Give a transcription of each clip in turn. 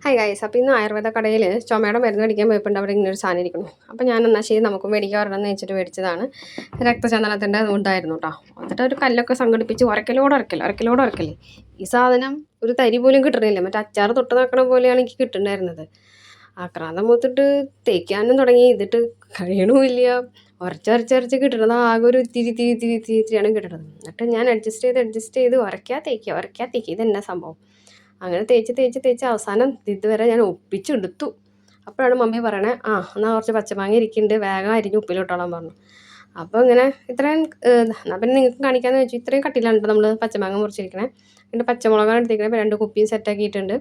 Hi guys. അപ്പോൾ ഇന്ന് ആയുർവേദ കടയിൽ ചുമയുടെ മരുന്ന് മേടിക്കാൻ പോയപ്പോൾ അവിടെ ഇങ്ങനെ ഒരു സാധനം ഇരിക്കുന്നു. അപ്പോൾ ഞാൻ എന്നാൽ ശരി നമുക്ക് മേടിക്കാൻ വരണമെന്ന് വെച്ചിട്ട് മേടിച്ചതാണ്. രക്തചന്ദനത്തിൻ്റെ ഉണ്ടായിരുന്നു കേട്ടോ. എന്നിട്ട് ഒരു കല്ലൊക്കെ സംഘടിപ്പിച്ച് ഉരക്കല്. ഈ സാധനം ഒരു തരി പോലും കിട്ടണില്ല. മറ്റേ അച്ചാർ തൊട്ട് നോക്കണ പോലെയാണ് എനിക്ക് കിട്ടുന്നുണ്ടായിരുന്നത്. ആക്രാന്തം മൂത്തിട്ട് തേക്കാനും തുടങ്ങി. ഇതിട്ട് കഴിയണമില്ല. ഉരച്ചരച്ച് കിട്ടുന്നത് ആകെ ഒരു തിരിയാണ് കിട്ടുന്നത്. എന്നിട്ട് ഞാൻ അഡ്ജസ്റ്റ് ചെയ്ത് ഉരയ്ക്കാ തേക്കുക ഇതെന്നാ സംഭവം. അങ്ങനെ തേച്ച് അവസാനം ഇതുവരെ ഞാൻ ഒപ്പിച്ചെടുത്തു. അപ്പോഴാണ് മമ്മി പറയണേ, എന്നാൽ കുറച്ച് പച്ചമാങ്ങ ഇരിക്കുന്നുണ്ട്, വേഗം അരിഞ്ഞ് ഉപ്പിലിട്ടോളാൻ പറഞ്ഞു. അപ്പോൾ ഇങ്ങനെ ഇത്രയും എന്നാൽ പിന്നെ നിങ്ങൾക്ക് കാണിക്കാമെന്ന് വെച്ചു. ഇത്രയും കട്ടിലാണ് നമ്മൾ പച്ചമാങ്ങ മുറിച്ചിരിക്കണേ. പിന്നെ പച്ചമുളകാണ് എടുത്തിരിക്കണേ. 2 കുപ്പിയും സെറ്റാക്കിയിട്ടുണ്ട്.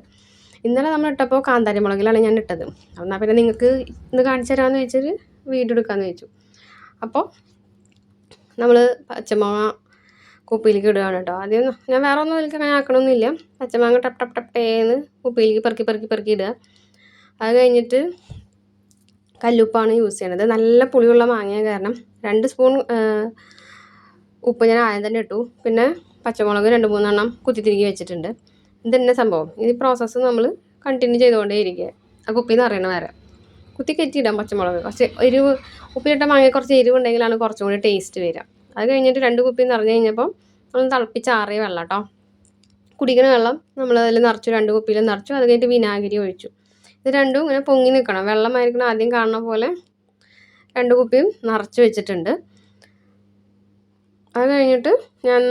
ഇന്നലെ നമ്മൾ ഇട്ടപ്പോൾ കാന്താരി മുളകിലാണ് ഞാൻ ഇട്ടത്. എന്നാൽ പിന്നെ നിങ്ങൾക്ക് ഇന്ന് കാണിച്ചു തരാമെന്ന് വെച്ചിട്ട് വീഡിയോ എടുക്കാമെന്ന് വെച്ചു. അപ്പോൾ നമ്മൾ പച്ചമാങ്ങ കുപ്പിയിലേക്ക് ഇടുകയാണ് കേട്ടോ. ആദ്യം ഞാൻ വേറെ ഒന്നും ഇതിലേക്ക് അങ്ങനെ ആക്കണമൊന്നുമില്ല. പച്ചമാങ്ങ ടപ്പേന്ന് കുപ്പിയിലേക്ക് പെറുക്കി ഇടുക. അത് കഴിഞ്ഞിട്ട് കല്ലുപ്പാണ് യൂസ് ചെയ്യണത്. നല്ല പുളിയുള്ള മാങ്ങ കാരണം 2 സ്പൂൺ ഉപ്പ് ഞാൻ ആദ്യം തന്നെ ഇട്ടു. പിന്നെ പച്ചമുളക് 2-3 എണ്ണം കുത്തിത്തിരികി വെച്ചിട്ടുണ്ട്. ഇതന്നെ സംഭവം. ഈ പ്രോസസ്സ് നമ്മൾ കണ്ടിന്യൂ ചെയ്തുകൊണ്ടേ ഇരിക്കുക. ആ കുപ്പിയിൽ നിന്ന് അറിയണ വരെ കുത്തി കയറ്റിയിടാം. പച്ചമുളക് കുറച്ച് എരിവ്, ഉപ്പിലിട്ട മാങ്ങ കുറച്ച് എരിവുണ്ടെങ്കിലാണ് കുറച്ചും കൂടി ടേസ്റ്റ് വരിക. അത് കഴിഞ്ഞിട്ട് 2 കുപ്പി നിറഞ്ഞു കഴിഞ്ഞപ്പോൾ നമ്മൾ തിളപ്പിച്ചാറിയ വെള്ളം കേട്ടോ. കുടിക്കുന്ന വെള്ളം നമ്മൾ അതിൽ നിറച്ചു. 2 കുപ്പിയിൽ നിറച്ചു. അത് കഴിഞ്ഞിട്ട് വിനാഗിരി ഒഴിച്ചു. ഇത് രണ്ടും ഇങ്ങനെ പൊങ്ങി നിൽക്കണം. വെള്ളമായിരിക്കണം ആദ്യം കാണുന്ന പോലെ 2 കുപ്പിയും നിറച്ച് വെച്ചിട്ടുണ്ട്. അത് കഴിഞ്ഞിട്ട് ഞാൻ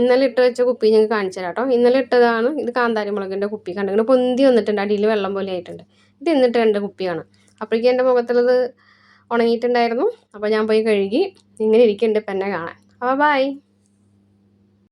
ഇന്നലെ ഇട്ട് വെച്ച കുപ്പി ഞങ്ങൾക്ക് കാണിച്ചു തരാം കേട്ടോ. ഇന്നലെ ഇട്ടതാണ്. ഇത് കാന്താരി മുളകിൻ്റെ കുപ്പി കണ്ടിങ്ങനെ പൊന്തി വന്നിട്ടുണ്ട്. അടിയിൽ വെള്ളം പോലെ ആയിട്ടുണ്ട്. ഇത് എന്നിട്ട് 2 കുപ്പിയാണ്. അപ്പോഴേക്കും എൻ്റെ മുഖത്തുള്ളത് ഉണങ്ങിയിട്ടുണ്ടായിരുന്നു. അപ്പോൾ ഞാൻ പോയി കഴുകി. ഇങ്ങനെ ഇരിക്കുന്നുണ്ട് ഇപ്പം എന്നെ കാണാൻ. അപ്പോൾ ബൈ.